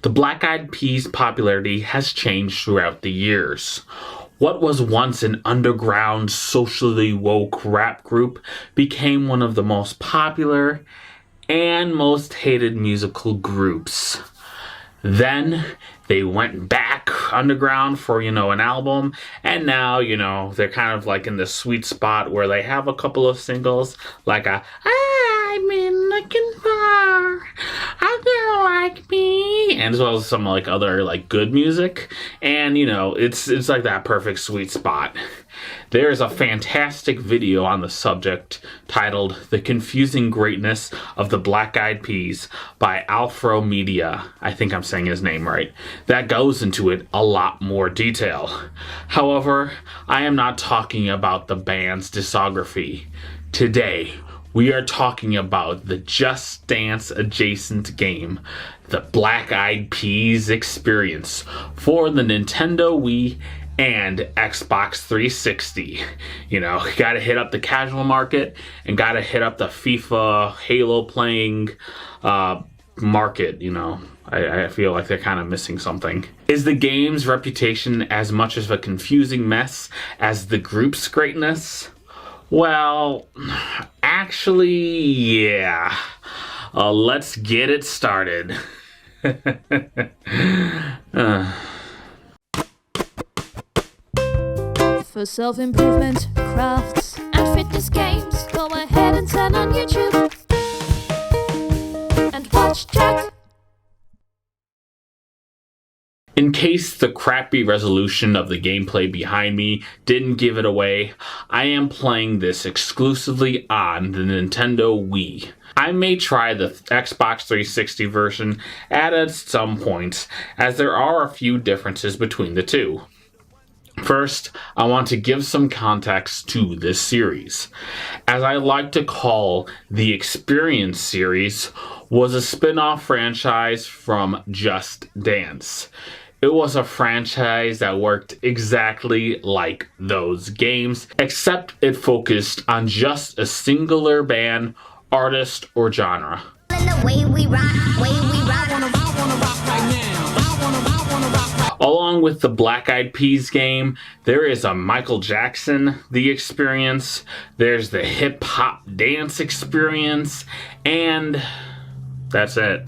The Black Eyed Peas' popularity has changed throughout the years. What was once an underground, socially woke rap group became one of the most popular and most hated musical groups. Then they went back underground for, an album, and now, they're kind of like in the sweet spot where they have a couple of singles, like I've been looking for a girl like me, and as well as some like other like good music, and it's like that perfect sweet spot. There's a fantastic video on the subject titled "The Confusing Greatness of the Black Eyed Peas" by Alfro Media, I think I'm saying his name right, that goes into it a lot more detail. However, I am not talking about the band's discography. Today, we are talking about the Just Dance adjacent game, the Black Eyed Peas Experience for the Nintendo Wii and Xbox 360. Gotta hit up the casual market and gotta hit up the FIFA Halo playing market. I feel like they're kind of missing something. Is the game's reputation as much of a confusing mess as the group's greatness? Well, actually, yeah. Let's get it started. For self-improvement, crafts, and fitness games, go ahead and turn on YouTube and watch Jack. In case the crappy resolution of the gameplay behind me didn't give it away, I am playing this exclusively on the Nintendo Wii. I may try the Xbox 360 version at some point, as there are a few differences between the two. First, I want to give some context to this series. As I like to call the Experience series, was a spin-off franchise from Just Dance. It was a franchise that worked exactly like those games, except it focused on just a singular band, artist, or genre. Along with the Black Eyed Peas game, there is a Michael Jackson, The Experience, there's the Hip Hop Dance Experience, and that's it.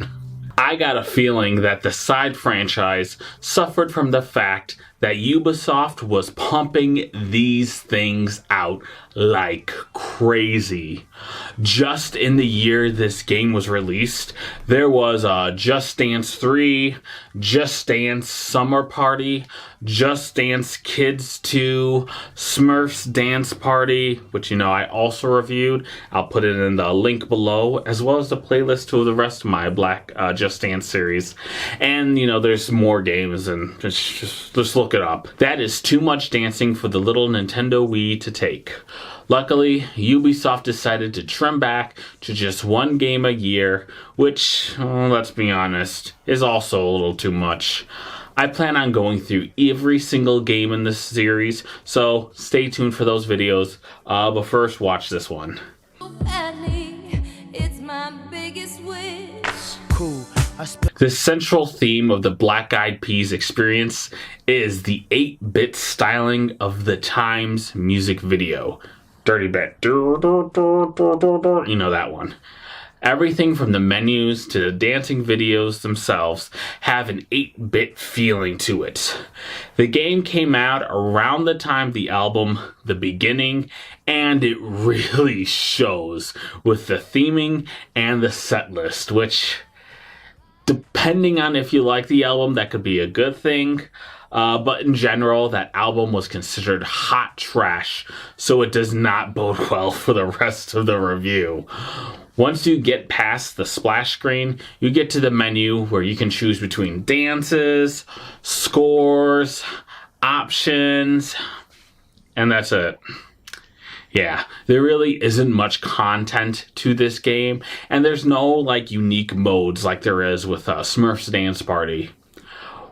I got a feeling that the side franchise suffered from the fact that Ubisoft was pumping these things out like crazy. Just in the year this game was released, there was Just Dance 3, Just Dance Summer Party, Just Dance Kids 2, Smurfs Dance Party, which I also reviewed. I'll put it in the link below, as well as the playlist to the rest of my Just Dance series. And there's more games, and just look it up. That is too much dancing for the little Nintendo Wii to take. Luckily, Ubisoft decided to trim back to just one game a year, which, let's be honest, is also a little too much. I plan on going through every single game in this series, so stay tuned for those videos, but first watch this one. It's my biggest wish. Cool. The central theme of the Black Eyed Peas Experience is the 8-bit styling of the Times music video. Dirty bit. That one. Everything from the menus to the dancing videos themselves have an 8-bit feeling to it. The game came out around the time the album The Beginning, and it really shows with the theming and the set list, which, depending on if you like the album, that could be a good thing. But in general, that album was considered hot trash, so it does not bode well for the rest of the review. Once you get past the splash screen, you get to the menu where you can choose between dances, scores, options, and that's it. Yeah, there really isn't much content to this game, and there's no unique modes like there is with Smurfs Dance Party.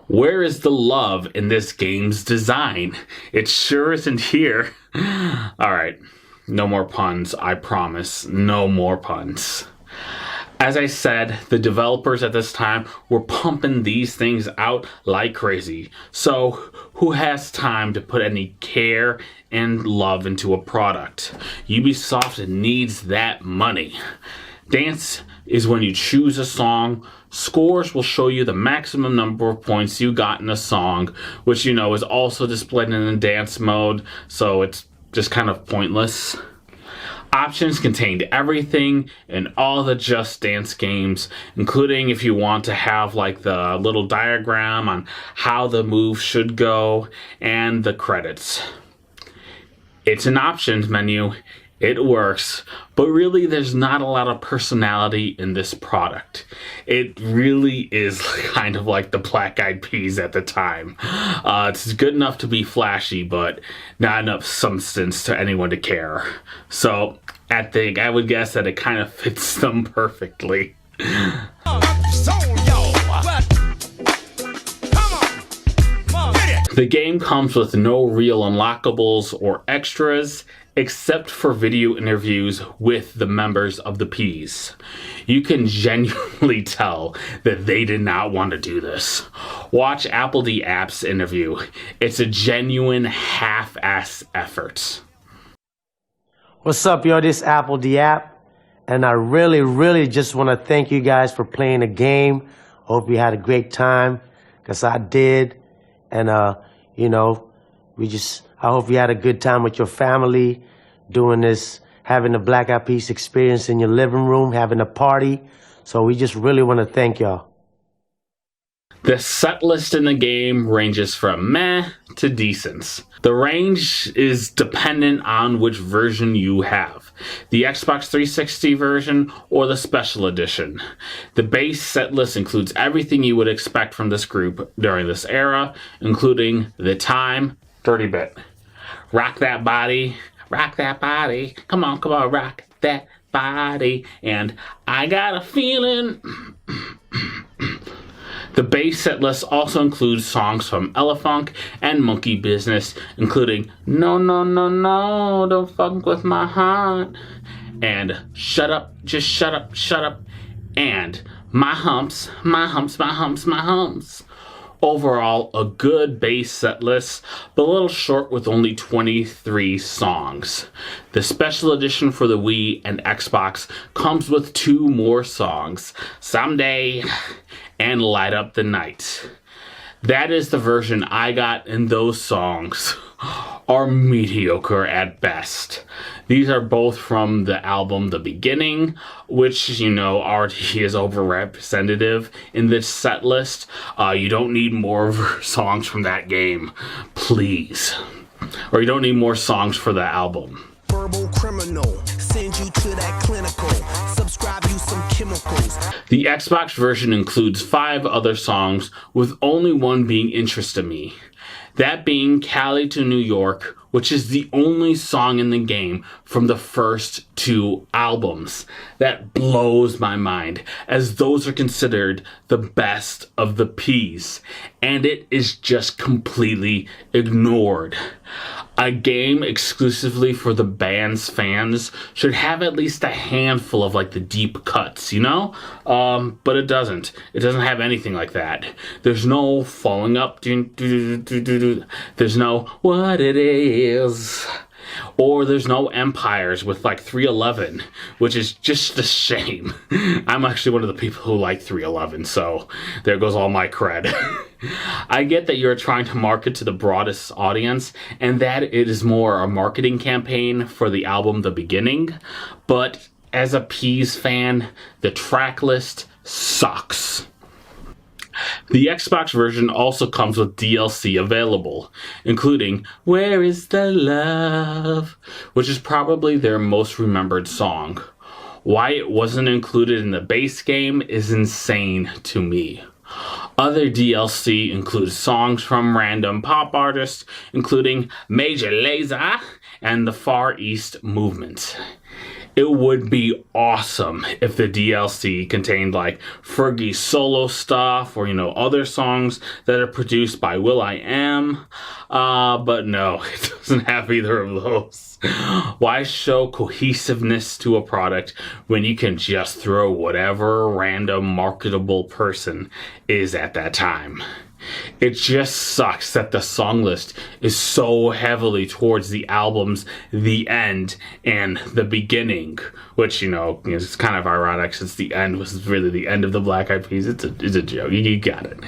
Where is the love in this game's design? It sure isn't here. Alright, no more puns, I promise. No more puns. As I said, the developers at this time were pumping these things out like crazy. So, who has time to put any care and love into a product? Ubisoft needs that money. Dance is when you choose a song. Scores will show you the maximum number of points you got in a song, which is also displayed in the dance mode, so it's just kind of pointless. Options contained everything in all the Just Dance games, including if you want to have like the little diagram on how the move should go and the credits. It's an options menu. It works, but really there's not a lot of personality in this product. It really is kind of like the Black Eyed Peas at the time. It's good enough to be flashy, but not enough substance to anyone to care. So I would guess that it kind of fits them perfectly. The game comes with no real unlockables or extras, except for video interviews with the members of the Peas. You can genuinely tell that they did not want to do this. Watch Apple D App's interview. It's a genuine half-ass effort. What's up, yo? This Apple D App, and I really just want to thank you guys for playing the game. Hope you had a great time, because I did. And, I hope you had a good time with your family doing this, having the Black Eyed Peas experience in your living room, having a party. So we just really want to thank y'all. The set list in the game ranges from meh to decent. The range is dependent on which version you have, the Xbox 360 version or the Special Edition. The base set list includes everything you would expect from this group during this era, including The Time, 30-bit, Rock That Body, come on, rock that body, and I Got a Feeling. The base set list also includes songs from Elephunk and Monkey Business, including No, No, No, No, Don't Fuck With My Heart, and Shut Up, Just Shut Up, Shut Up, and My Humps, My Humps, My Humps, My Humps. Overall, a good base set list, but a little short with only 23 songs. The special edition for the Wii and Xbox comes with 2 more songs, Someday and Light Up the Night. That is the version I got, and those songs are mediocre at best. These are both from the album The Beginning, which, already is overrepresentative in this set list. You don't need more songs from that game, please. Or you don't need more songs for the album. Verbal criminal, send you to that clinical, subscribe you some chemicals. The Xbox version includes 5 other songs, with only one being interest to me. That being Cali to New York, which is the only song in the game from the first 2 albums. That blows my mind, as those are considered the best of the Peas, and it is just completely ignored. A game exclusively for the band's fans should have at least a handful of the deep cuts, but it doesn't. It doesn't have anything like that. There's no falling up, there's no what it is, or there's no Empires with 311, which is just a shame. I'm actually one of the people who like 311, so there goes all my cred. I get that you're trying to market to the broadest audience, and that it is more a marketing campaign for the album The Beginning, but as a Peas fan, the track list sucks. The Xbox version also comes with DLC available, including Where Is the Love, which is probably their most remembered song. Why it wasn't included in the base game is insane to me. Other DLC includes songs from random pop artists, including Major Lazer and the Far East Movement. It would be awesome if the DLC contained like Fergie's solo stuff or, other songs that are produced by will.i.am. But no, it doesn't have either of those. Why show cohesiveness to a product when you can just throw whatever random marketable person is at that time? It just sucks that the song list is so heavily towards the album's the end and the beginning, which, it's kind of ironic since the end was really the end of the Black Eyed Peas. It's a joke. You got it.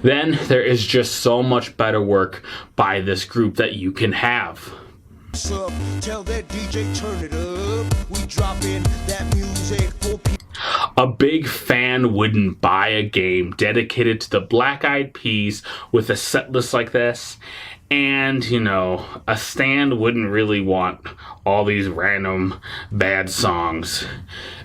Then there is just so much better work by this group that you can have. Tell that DJ turn it up. We drop in that music for people. A big fan wouldn't buy a game dedicated to the Black Eyed Peas with a set list like this. And, a stan wouldn't really want all these random bad songs.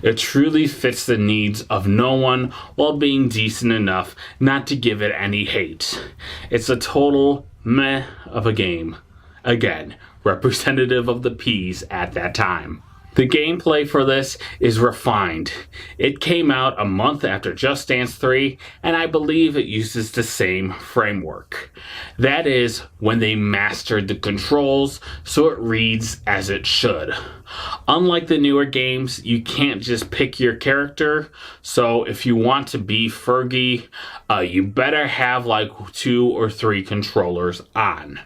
It truly fits the needs of no one while being decent enough not to give it any hate. It's a total meh of a game. Again, representative of the Peas at that time. The gameplay for this is refined. It came out a month after Just Dance 3, and I believe it uses the same framework. That is, when they mastered the controls so it reads as it should. Unlike the newer games, you can't just pick your character, so if you want to be Fergie, you better have like 2 or 3 controllers on.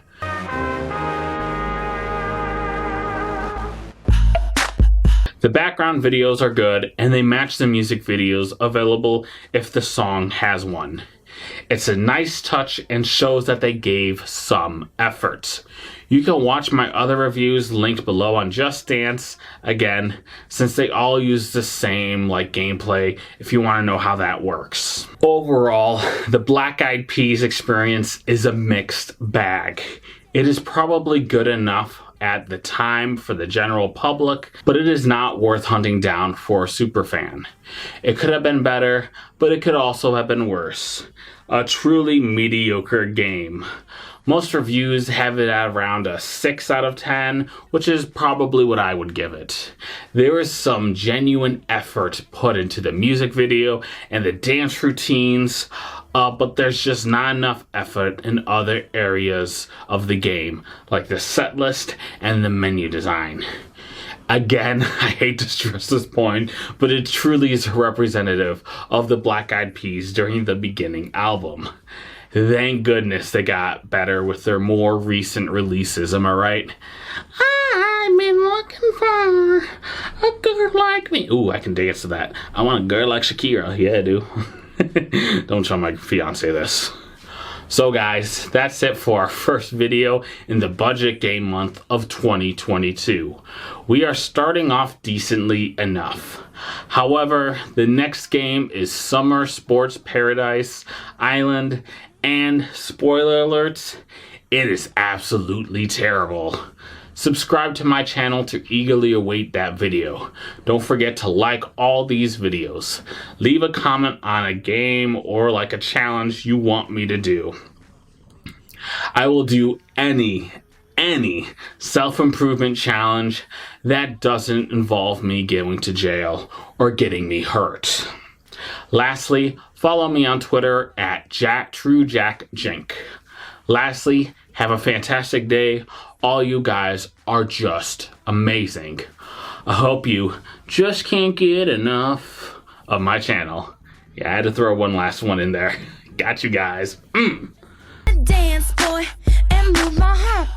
The background videos are good, and they match the music videos available if the song has one. It's a nice touch and shows that they gave some effort. You can watch my other reviews linked below on Just Dance, again, since they all use the same gameplay if you want to know how that works. Overall, the Black Eyed Peas experience is a mixed bag. It is probably good enough at the time for the general public, but it is not worth hunting down for a superfan. It could have been better, but it could also have been worse. A truly mediocre game. Most reviews have it at around a 6 out of 10, which is probably what I would give it. There is some genuine effort put into the music video and the dance routines, but there's just not enough effort in other areas of the game, like the set list and the menu design. Again, I hate to stress this point, but it truly is representative of the Black Eyed Peas during the beginning album. Thank goodness they got better with their more recent releases, am I right? I've been looking for a girl like me. Ooh, I can dance to that. I want a girl like Shakira. Yeah, I do. Don't show my fiance this. So guys, that's it for our first video in the budget game month of 2022. We are starting off decently enough. However, the next game is Summer Sports Paradise Island, and spoiler alerts, it is absolutely terrible. Subscribe to my channel to eagerly await that video. Don't forget to like all these videos. Leave a comment on a game or a challenge you want me to do. I will do any self-improvement challenge that doesn't involve me going to jail or getting me hurt. Lastly, follow me on Twitter at TrueJackJink. Lastly, have a fantastic day. All you guys are just amazing. I hope you just can't get enough of my channel. Yeah, I had to throw one last one in there. Got you guys. Dance, boy, and move my heart.